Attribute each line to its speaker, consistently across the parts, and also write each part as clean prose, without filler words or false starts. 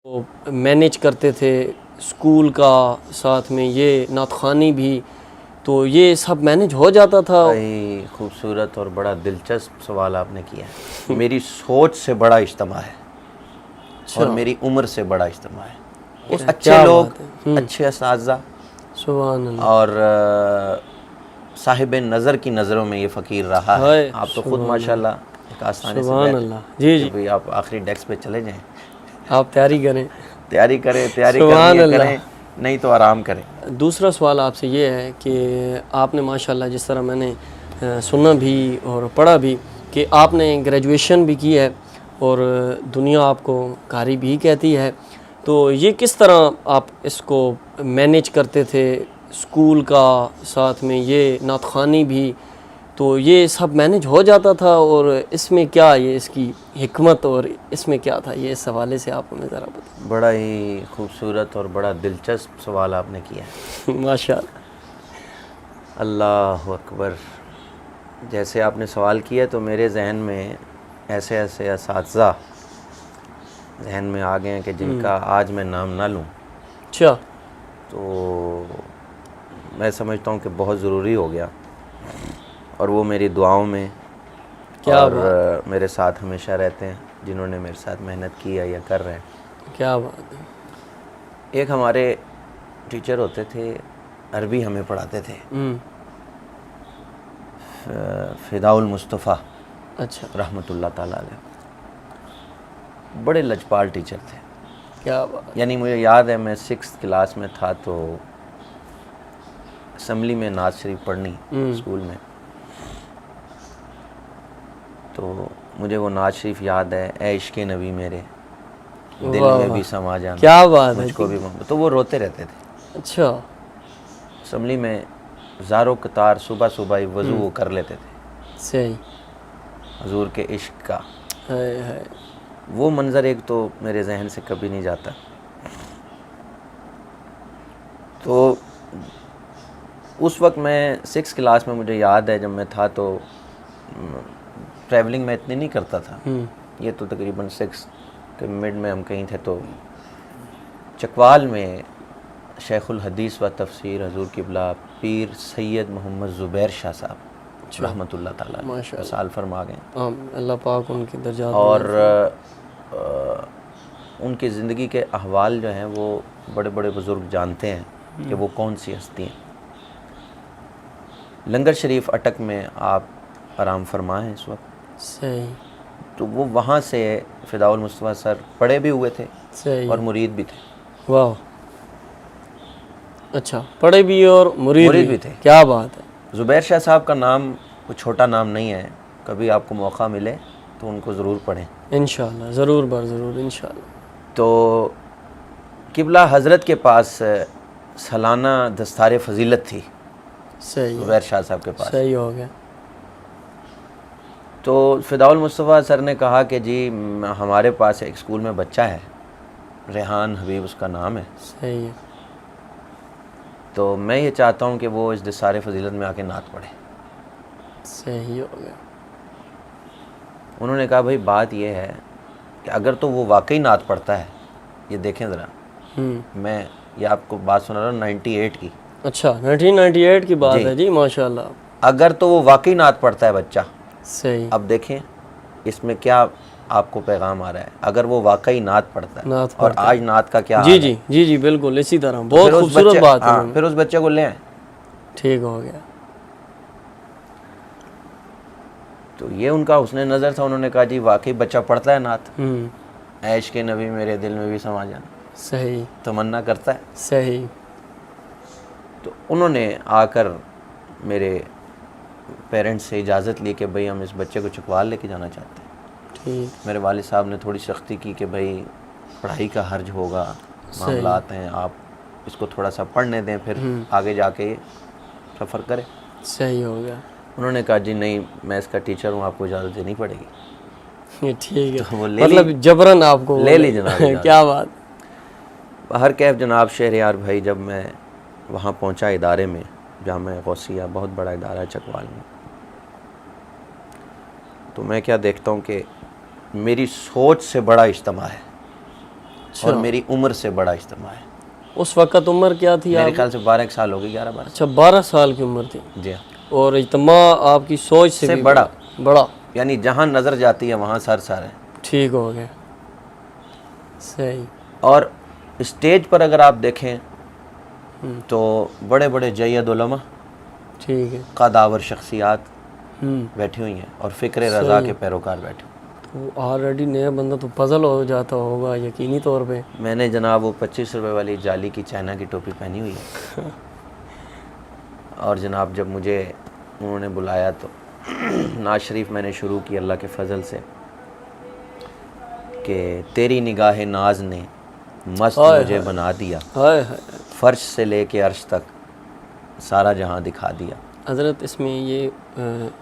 Speaker 1: وہ مینیج کرتے تھے اسکول کا، ساتھ میں یہ نعت خوانی بھی، تو یہ سب مینیج ہو جاتا تھا؟
Speaker 2: بڑی خوبصورت اور بڑا دلچسپ سوال آپ نے کیا ہے۔ میری سوچ سے بڑا اجتماع ہے اور میری عمر سے بڑا اجتماع ہے۔ اس اچھے لوگ، اچھے اساتذہ
Speaker 1: سبحان اللہ،
Speaker 2: اور صاحب نظر کی نظروں میں یہ فقیر رہا ہے۔ آپ تو خود ماشاءاللہ ایک آستانے سے
Speaker 1: سبحان
Speaker 2: بیٹھ
Speaker 1: اللہ، جی
Speaker 2: کہ بھئی آپ آخری ڈیسک پہ چلے جائیں،
Speaker 1: آپ تیاری کریں،
Speaker 2: تیاری کریں، تیاری
Speaker 1: سبحان
Speaker 2: کرنی ہے
Speaker 1: اللہ۔
Speaker 2: کریں، نہیں تو آرام کریں۔
Speaker 1: دوسرا سوال آپ سے یہ ہے کہ آپ نے ماشاءاللہ جس طرح میں نے سنا بھی اور پڑھا بھی کہ آپ نے گریجویشن بھی کی ہے اور دنیا آپ کو قاری بھی کہتی ہے، تو یہ کس طرح آپ اس کو مینیج کرتے تھے؟ اسکول کا، ساتھ میں یہ نعت خوانی بھی، تو یہ سب مینیج ہو جاتا تھا؟ اور اس میں کیا یہ اس کی حکمت اور اس میں کیا تھا، یہ اس حوالے سے آپ ہمیں ذرا بتائیں۔
Speaker 2: بڑا ہی خوبصورت اور بڑا دلچسپ سوال آپ نے کیا ہے۔
Speaker 1: ماشاءاللہ،
Speaker 2: اللہ اکبر۔ جیسے آپ نے سوال کیا تو میرے ذہن میں ایسے ایسے اساتذہ ذہن میں آ گئے ہیں کہ جن کا آج میں نام نہ لوں
Speaker 1: اچھا،
Speaker 2: تو میں سمجھتا ہوں کہ بہت ضروری ہو گیا، اور وہ میری دعاؤں میں اور میرے ساتھ ہمیشہ رہتے ہیں، جنہوں نے میرے ساتھ محنت کی ہے یا کر رہے ہیں۔
Speaker 1: کیا بات ہے۔
Speaker 2: ایک ہمارے ٹیچر ہوتے تھے، عربی ہمیں پڑھاتے تھے، فداء المصطفیٰ،
Speaker 1: اچھا،
Speaker 2: رحمۃ اللہ تعالیٰ علیہ۔ بڑے لجپال ٹیچر تھے،
Speaker 1: کیا بات،
Speaker 2: یعنی مجھے یاد ہے میں 6th کلاس میں تھا تو اسمبلی میں نعت شریف پڑھنی اسکول میں، تو مجھے وہ نعت شریف یاد ہے، اے عشق نبی میرے دل میں بھی سما جانا،
Speaker 1: کیا بات ہے،
Speaker 2: مجھ کو بھی محبت، تو وہ روتے رہتے تھے
Speaker 1: اچھا،
Speaker 2: اسمبلی میں، زارو قطار صبح صبح ہی وضو وہ کر لیتے تھے
Speaker 1: صحیح،
Speaker 2: حضور کے عشق کا۔
Speaker 1: ہے
Speaker 2: وہ منظر ایک تو میرے ذہن سے کبھی نہیں جاتا۔ تو اس وقت میں 6th کلاس میں، مجھے یاد ہے جب میں تھا تو ٹریولنگ میں اتنی نہیں کرتا تھا، یہ تو تقریباً 6 کے مڈ میں ہم کہیں تھے، تو چکوال میں شیخ الحدیث و تفسیر حضور قبلہ پیر سید محمد زبیر شاہ صاحب رحمۃ اللہ تعالیٰ وصال فرما گئے،
Speaker 1: اللہ پاک ان کی درجات،
Speaker 2: اور ان کی زندگی کے احوال جو ہیں وہ بڑے بڑے بزرگ جانتے ہیں کہ وہ کون سی ہستی ہیں۔ لنگر شریف اٹک میں آپ آرام فرما ہیں اس وقت،
Speaker 1: صحیح،
Speaker 2: تو وہ وہاں سے فداء المصطفیٰ سر پڑھے بھی ہوئے تھے
Speaker 1: صحیح،
Speaker 2: اور مرید بھی تھے۔
Speaker 1: واہ، اچھا، پڑھے بھی اور مرید بھی
Speaker 2: تھے۔
Speaker 1: کیا بات ہے۔
Speaker 2: زبیر شاہ صاحب کا نام کوئی چھوٹا نام نہیں ہے، کبھی آپ کو موقع ملے تو ان کو ضرور پڑھیں
Speaker 1: انشاءاللہ، ضرور بر ضرور، انشاءاللہ۔
Speaker 2: تو قبلہ حضرت کے پاس سالانہ دستار فضیلت تھی،
Speaker 1: صحیح،
Speaker 2: زبیر شاہ صاحب کے پاس۔
Speaker 1: صحیح ہو گیا۔
Speaker 2: تو فداء المصطفیٰ سر نے کہا کہ جی ہمارے پاس ایک اسکول میں بچہ ہے، ریحان حبیب اس کا نام ہے،
Speaker 1: صحیح ہے،
Speaker 2: تو میں یہ چاہتا ہوں کہ وہ اس دستار فضیلت میں آ کے نعت پڑھے۔
Speaker 1: صحیح ہو گیا۔
Speaker 2: انہوں نے کہا بھائی بات یہ ہے کہ اگر تو وہ واقعی نعت پڑھتا ہے، یہ دیکھیں ذرا، میں یہ آپ کو بات سنا رہا ہوں 98 کی،
Speaker 1: اچھا، 1998 کی بات ہے جی، ماشاءاللہ۔
Speaker 2: اگر تو وہ واقعی نعت پڑھتا ہے بچہ،
Speaker 1: صحیح،
Speaker 2: اب دیکھیں اس میں کیا آپ کو پیغام آ رہا ہے، اگر وہ واقعی نعت پڑھتا ہے، اور آج نعت کا کیا حال ہے۔
Speaker 1: جی جی بالکل اسی طرح، بہت خوبصورت بات ہے۔
Speaker 2: پھر اس بچے کو لے آئیں۔
Speaker 1: ٹھیک ہو گیا۔
Speaker 2: تو یہ ان کا حسن نظر تھا، انہوں نے کہا جی واقعی بچہ پڑھتا ہے نعت، اے عشق نبی میرے دل میں بھی سما جانا،
Speaker 1: صحیح،
Speaker 2: تمنا کرتا ہے۔
Speaker 1: صحیح،
Speaker 2: تو انہوں نے آ کر میرے پیرنٹس سے اجازت لی کہ بھئی ہم اس بچے کو چکوال لے کے جانا چاہتے ہیں۔
Speaker 1: ٹھیک،
Speaker 2: میرے والد صاحب نے تھوڑی سختی کی کہ بھئی پڑھائی کا حرج ہوگا، معاملات ہیں، آپ اس کو تھوڑا سا پڑھنے دیں، پھر آگے جا کے سفر کرے۔
Speaker 1: صحیح ہو گیا۔
Speaker 2: انہوں نے کہا جی نہیں، میں اس کا ٹیچر ہوں، آپ کو اجازت دینی پڑے گی۔
Speaker 1: ٹھیک ہے،
Speaker 2: وہ
Speaker 1: مطلب جبرن آپ کو
Speaker 2: لے لی جناب۔
Speaker 1: کیا بات۔
Speaker 2: باہر کیف جناب شہریار بھائی، جب میں وہاں پہنچا ادارے میں، جامعہ غوثیہ بہت بڑا ادارہ ہے چکوال میں، تو میں کیا دیکھتا ہوں کہ میری سوچ سے بڑا اجتماع ہے اور میری عمر سے بڑا اجتماع ہے.
Speaker 1: اس وقت عمر کیا تھی
Speaker 2: میرے
Speaker 1: آپ؟
Speaker 2: خیال سے 12 سال ہو گئی, 11-12.
Speaker 1: اچھا 12 سال کی عمر تھی.
Speaker 2: جی ہاں.
Speaker 1: اور اجتماع آپ کی سوچ سے بھی بڑا,
Speaker 2: یعنی جہاں نظر جاتی ہے وہاں سر ہے.
Speaker 1: ٹھیک ہو گیا, صحیح.
Speaker 2: اور اسٹیج پر اگر آپ دیکھیں تو بڑے بڑے جید علماء,
Speaker 1: ٹھیک ہے,
Speaker 2: قادآور شخصیات بیٹھی ہوئی ہیں اور فکر رضا کے پیروکار بیٹھے ہوئے.
Speaker 1: تو آلریڈی نیا بندہ تو پزل ہو جاتا ہوگا یقینی طور پہ.
Speaker 2: میں نے جناب وہ 25 روپے والی جالی کی چائنا کی ٹوپی پہنی ہوئی ہے. اور جناب جب مجھے انہوں نے بلایا تو نعت شریف میں نے شروع کی اللہ کے فضل سے کہ تیری نگاہ ناز نے مست مجھے بنا دیا, فرش سے لے کے عرش تک سارا جہاں دکھا دیا.
Speaker 1: حضرت اس میں یہ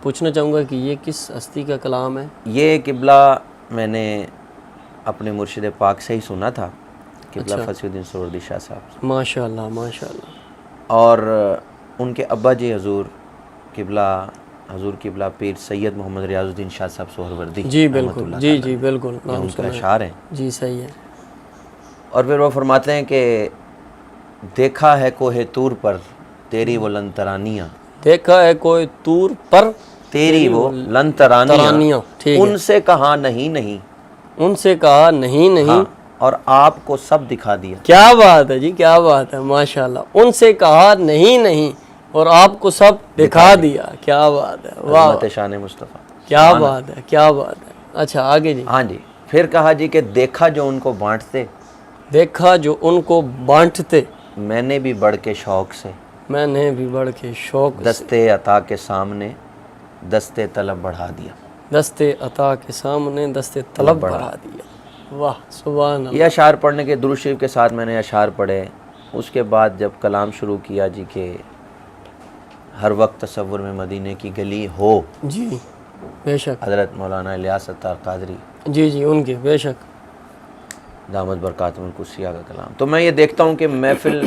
Speaker 1: پوچھنا چاہوں گا کہ یہ کس ہستی کا کلام ہے؟
Speaker 2: یہ قبلہ میں نے اپنے مرشد پاک سے ہی سنا تھا, قبلہ فصیح الدین سہروردی شاہ صاحب.
Speaker 1: ماشاء اللہ ماشاء اللہ.
Speaker 2: اور ان کے ابا جی حضور قبلہ پیر سید محمد ریاض الدین شاہ صاحب سہروردی.
Speaker 1: جی بالکل, جی جی بالکل,
Speaker 2: ان کے اشعار ہیں.
Speaker 1: جی صحیح ہے.
Speaker 2: اور پھر وہ فرماتے ہیں کہ دیکھا ہے کوہ طور پر تیری وہ لن ترانیاں,
Speaker 1: دیکھا ہے کوہ طور پر
Speaker 2: تیری وہ لن ترانیاں, ان سے کہا نہیں,
Speaker 1: ان سے کہا نہیں,
Speaker 2: اور آپ کو سب دکھا دیا.
Speaker 1: کیا بات ہے جی, کیا بات ہے, ماشاء اللہ. ان سے کہا نہیں اور آپ کو سب دکھا دیا. کیا بات ہے, واہ,
Speaker 2: شان مصطفیٰ,
Speaker 1: کیا بات ہے, کیا بات ہے. اچھا آگے جی.
Speaker 2: ہاں جی. پھر کہا جی کہ دیکھا جو ان کو بانٹتے,
Speaker 1: دیکھا جو ان کو بانٹتے,
Speaker 2: میں نے بھی بڑھ کے شوق سے,
Speaker 1: میں نے بھی بڑھ کے شوق
Speaker 2: دستے عطا کے سامنے دستے طلب بڑھا دیا.
Speaker 1: دستے عطا کے سامنے دستے طلب بڑھا دیا. واہ سبحان اللہ.
Speaker 2: یہ اشعار پڑھنے کے درود شریف کے ساتھ میں نے اشعار پڑھے. اس کے بعد جب کلام شروع کیا جی کہ ہر وقت تصور میں مدینے کی گلی ہو,
Speaker 1: جی بے شک,
Speaker 2: حضرت مولانا الیاس ستار قادری,
Speaker 1: جی جی ان کے بے شک
Speaker 2: دامت برکاتہم القدسیہ کا کلام. تو میں یہ دیکھتا ہوں کہ محفل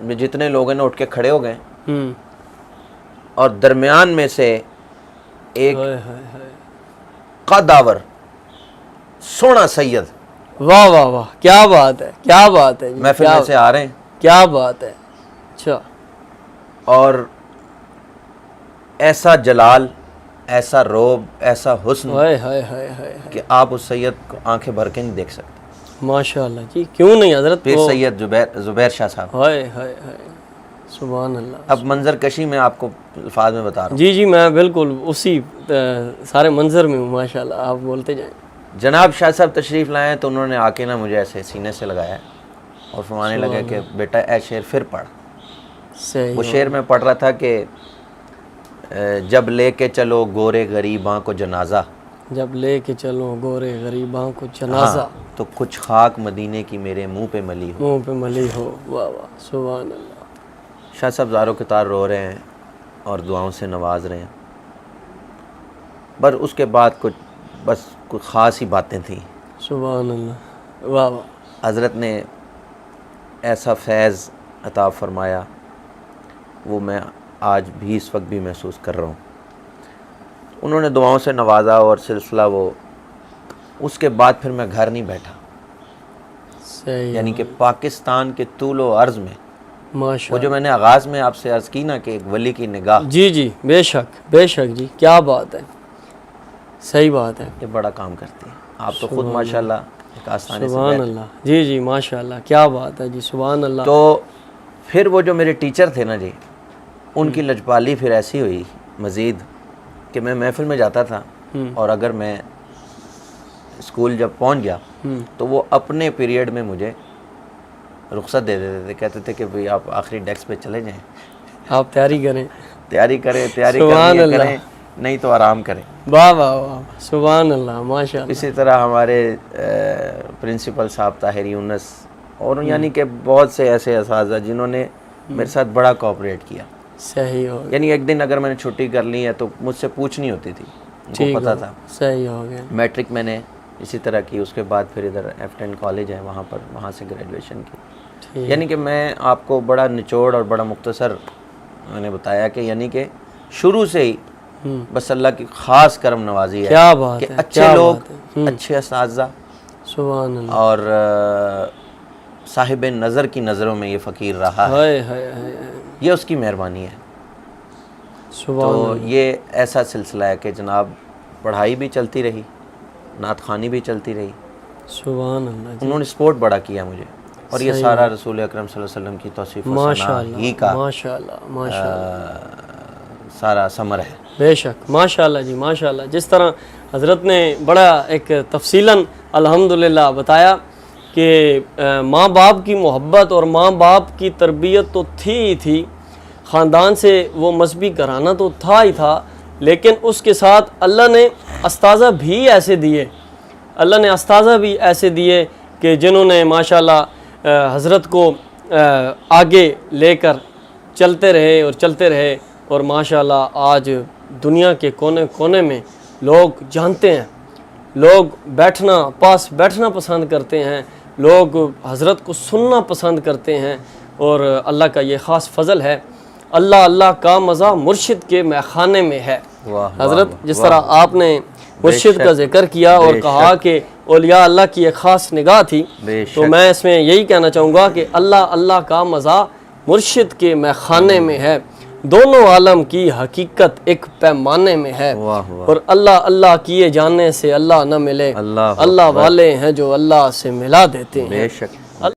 Speaker 2: میں جتنے لوگ ہیں اٹھ کے کھڑے ہو گئے, اور درمیان میں سے ایک قادآور سونا سید,
Speaker 1: واہ واہ واہ, کیا بات ہے, کیا بات ہے,
Speaker 2: محفل میں سے آ رہے ہیں.
Speaker 1: کیا بات ہے. اچھا.
Speaker 2: اور ایسا جلال, ایسا روب, ایسا حسن کہ آپ اس سید کو آنکھیں بھر کے نہیں دیکھ سکتے.
Speaker 1: ماشاء اللہ جی, کیوں نہیں حضرت.
Speaker 2: پیر سید زبیر شاہ صاحب,
Speaker 1: سبحان اللہ.
Speaker 2: اب منظر کشی میں آپ کو الفاظ میں بتا رہا ہوں.
Speaker 1: جی جی میں بالکل اسی سارے منظر میں ہوں, ماشاء اللہ, آپ بولتے جائیں.
Speaker 2: جناب شاہ صاحب تشریف لائے ہیں تو انہوں نے آ کے نا مجھے ایسے سینے سے لگایا اور فرمانے لگے کہ بیٹا اے شعر پھر پڑھ. وہ شعر میں پڑھ رہا تھا کہ جب لے کے چلو گورے غریباں کو جنازہ,
Speaker 1: جب لے کے چلو گورے غریباں کو جنازہ,
Speaker 2: تو کچھ خاک مدینے کی میرے منہ پہ ملی ہو,
Speaker 1: منہ پہ ملی ہو. واہ واہ سبحان اللہ.
Speaker 2: شاہ صاحب زاروں کے تار رو رہے ہیں اور دعاؤں سے نواز رہے ہیں. پر اس کے بعد کچھ خاص ہی باتیں تھیں.
Speaker 1: سبحان اللہ. واہ واہ.
Speaker 2: حضرت نے ایسا فیض عطا فرمایا, وہ میں آج بھی اس وقت بھی محسوس کر رہا ہوں. انہوں نے دعاؤں سے نوازا اور سلسلہ وہ, اس کے بعد پھر میں گھر نہیں بیٹھا. یعنی کہ پاکستان کے طول و عرض میں وہ جو میں نے آغاز میں آپ سے عرض کی نا کہ ایک ولی کی نگاہ,
Speaker 1: جی جی بے شک جی, کیا بات ہے, صحیح بات ہے.
Speaker 2: یہ بڑا کام کرتی ہے. آپ تو خود ماشاءاللہ ایک آستانے سے
Speaker 1: سبحان اللہ. جی جی ماشاء اللہ, کیا بات ہے جی, سبحان اللہ.
Speaker 2: تو پھر وہ جو میرے ٹیچر تھے نا جی, ان کی لجپالی پھر ایسی ہوئی مزید کہ میں محفل میں جاتا تھا, اور اگر میں اسکول جب پہنچ گیا تو وہ اپنے پیریڈ میں مجھے رخصت دے دیتے تھے. کہتے تھے کہ بھئی آپ آخری ڈیسک پہ چلے جائیں,
Speaker 1: آپ تیاری کریں
Speaker 2: کریں, نہیں تو آرام کریں.
Speaker 1: واہ واہ واہ, سبحان اللہ, ماشاء اللہ.
Speaker 2: اسی طرح ہمارے پرنسپل صاحب طاہر یونس, اور یعنی کہ بہت سے ایسے اساتذہ جنہوں نے میرے ساتھ بڑا کوآپریٹ کیا.
Speaker 1: صحیح ہو گیا.
Speaker 2: یعنی ایک دن اگر میں نے چھٹی کر لی ہے تو مجھ سے پوچھنی ہوتی تھی, ان کو پتہ تھا.
Speaker 1: صحیح ہو گیا.
Speaker 2: میٹرک میں نے اسی طرح کی, اس کے بعد پھر ادھر F10 کالج ہے وہاں سے گریجویشن کی. یعنی کہ میں آپ کو بڑا نچوڑ اور بڑا مختصر میں نے بتایا کہ یعنی کہ شروع سے ہی بس اللہ کی خاص کرم نوازی ہے کہ اچھے لوگ, اچھے اساتذہ
Speaker 1: سبحان اللہ،
Speaker 2: اور صاحب نظر کی نظروں میں یہ فقیر رہا ہے،
Speaker 1: ہائے ہائے ہائے،
Speaker 2: یہ اس کی مہربانی ہے۔
Speaker 1: سبحان
Speaker 2: تو یہ ایسا سلسلہ ہے کہ جناب پڑھائی بھی چلتی رہی، نعت خوانی بھی چلتی رہی،
Speaker 1: سبحان اللہ جی،
Speaker 2: انہوں نے سپورٹ بڑا کیا مجھے، اور یہ سارا رسول اکرم صلی اللہ علیہ وسلم کی توصیف و
Speaker 1: ماشاء
Speaker 2: ثنا ہی
Speaker 1: اللہ
Speaker 2: کا
Speaker 1: ماشاء اللہ ماشاء اللہ،
Speaker 2: سارا ثمر ہے۔
Speaker 1: بے شک، ماشاء اللہ جی ماشاء اللہ، جس طرح حضرت نے بڑا ایک تفصیلاً الحمدللہ بتایا کہ ماں باپ کی محبت اور ماں باپ کی تربیت تو تھی ہی تھی، خاندان سے وہ مذہبی گھرانہ تو تھا ہی تھا، لیکن اس کے ساتھ اللہ نے استاذہ بھی ایسے دیے، اللہ نے استاذہ بھی ایسے دیے کہ جنہوں نے ماشاءاللہ حضرت کو آگے لے کر چلتے رہے اور ماشاءاللہ آج دنیا کے کونے کونے میں لوگ جانتے ہیں، لوگ پاس بیٹھنا پسند کرتے ہیں، لوگ حضرت کو سننا پسند کرتے ہیں، اور اللہ کا یہ خاص فضل ہے۔ اللہ کا مزہ مرشد کے میخانے میں ہے۔ حضرت جس طرح آپ نے مرشد کا ذکر کیا اور کہا کہ اولیاء اللہ کی ایک خاص نگاہ تھی، تو میں اس میں یہی کہنا چاہوں گا کہ اللہ کا مزہ مرشد کے میخانے میں ہے، دونوں عالم کی حقیقت ایک پیمانے میں ہے، اور اللہ کیے جانے سے اللہ نہ ملے، اللہ والے ہیں جو اللہ سے ملا دیتے ہیں۔
Speaker 2: بے شک۔